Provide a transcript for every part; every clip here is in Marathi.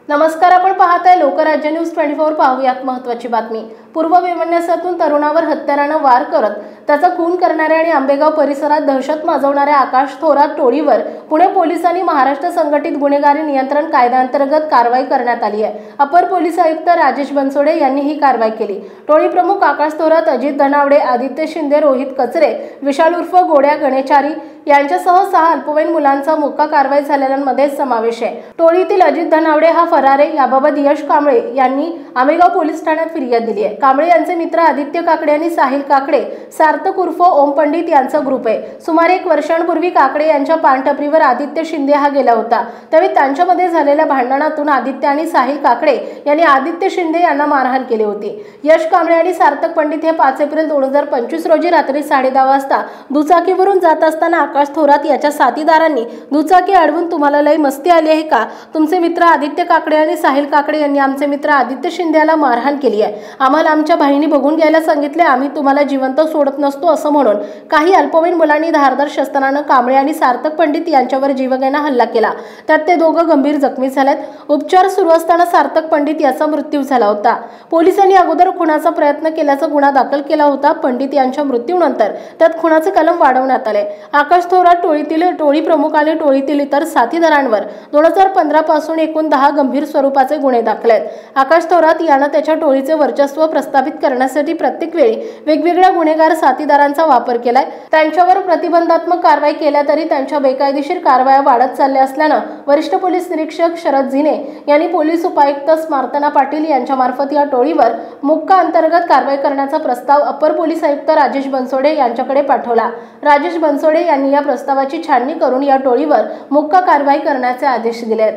नमस्कार, आपण पाहताय लोकराज्य न्यूज 24। पाहूयात महत्त्वाची बातमी। पूर्व विमनस्यातून तरुणावर हत्याराने वार करत त्याचा खून करणाऱ्या आणि आंबेगाव परिसरात दहशत माजवणाऱ्या आकाश थोरात टोळीवर पुणे पोलिसांनी महाराष्ट्र संघटित गुन्हेगारी नियंत्रण कायद्याअंतर्गत कारवाई करण्यात आली आहे। अपर पोलीस आयुक्त राजेश बनसोडे यांनी ही कारवाई केली। टोळी प्रमुख आकाश थोरात, अजित धनावडे, आदित्य शिंदे, रोहित कचरे, विशाल उर्फ गोड्या गणेचारी यांच्यासह 6 अल्पवयीन मुलांचा मोक्का कारवाई झालेल्यांमध्ये समावेश आहे। टोळीतील अजित धनावडे हा फरार आहे। याबाबत यश कांबळे यांनी आंबेगाव पोलीस ठाण्यात फिर्याद दिली आहे। कांबळे यांचे मित्र आदित्य काकडे आणि साहिल काकडे, सार्थक उर्फ ओम पंडित यांचा ग्रुप आहे। सुमारे 1 वर्षांपूर्वी काकडे यांच्या पानटपरीवर आदित्य शिंदे हा गेला होता। त्यावेळी त्यांच्यामध्ये झालेल्या भांडणातून आदित्य आणि साहिल काकडे यांनी आदित्य शिंदे यांना मारहाण केली होती। यश कांबळे आणि सार्थक पंडित हे 5 एप्रिल 2025 रोजी रात्री 10:30 वाजता दुचाकीवरून जात असताना आकाश थोरात याच्या साथीदारांनी दुचाकी अडवून "तुम्हाला लई मस्ती आली आहे का? तुमचे मित्र आदित्य काकडे आणि साहिल काकडे यांनी आमचे मित्र आदित्य शिंदे याला मारहाण केली आहे। आम्हाला आमच्या बहिणी बघून घ्यायला सांगितले, आम्ही तुम्हाला जिवंत सोडत नसतो" असं म्हणून काही अल्पवयीन मुलांनी धारदार शस्त्रानं कांबळे आणि सार्थक पंडित यांच्यावर जीवघेणा हल्ला केला। त्यात ते दोघं गंभीर जखमी झालेत। उपचार सुरू असताना सार्थक पंडित याचा मृत्यू झाला होता। पोलिसांनी अगोदर खुनाचा प्रयत्न केल्याचा गुन्हा दाखल केला होता। पंडित यांच्या मृत्यूनंतर त्यात खुनाचे कलम वाढवण्यात आले। आकाश थोरात टोळीतील टोळी प्रमुख आणि टोळीतील इतर साथीदारांवर 2015 पासून एकूण 10 गंभीर स्वरूपाचे गुन्हे दाखल आहेत। आकाश थोरात यानं त्याच्या टोळीचे वर्चस्व प्रस्थापित करण्यासाठी प्रत्येक वेळी वेगवेगळ्या गुन्हेगार साथीदारांचा वापर केलाय। त्यांच्यावर प्रतिबंधात्मक कारवाई केल्या तरी त्यांच्या बेकायदेशीर कारवाया वाढत चालल्या असल्यानं वरिष्ठ पोलीस निरीक्षक शरद झिने यांनी पोलीस उपायुक्त स्मार्तना पाटील यांच्या मार्फत या टोळीवर मोक्का अंतर्गत कारवाई करण्याचा प्रस्ताव अपर पोलीस आयुक्त राजेश बनसोडे यांच्याकडे पाठवला। राजेश बनसोडे यांनी या प्रस्तावाची छाननी करून या टोळीवर मोक्का कारवाई करण्याचे आदेश दिलेत।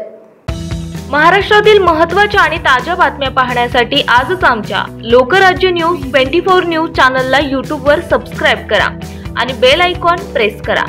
महाराष्ट्रातील महत्त्वाच्या आणि ताज्या बातम्या पाहण्यासाठी आजच आमच्या लोकराज्य न्यूज 24 न्यूज चॅनलला YouTube वर सबस्क्राइब करा आणि बेल आयकॉन प्रेस करा।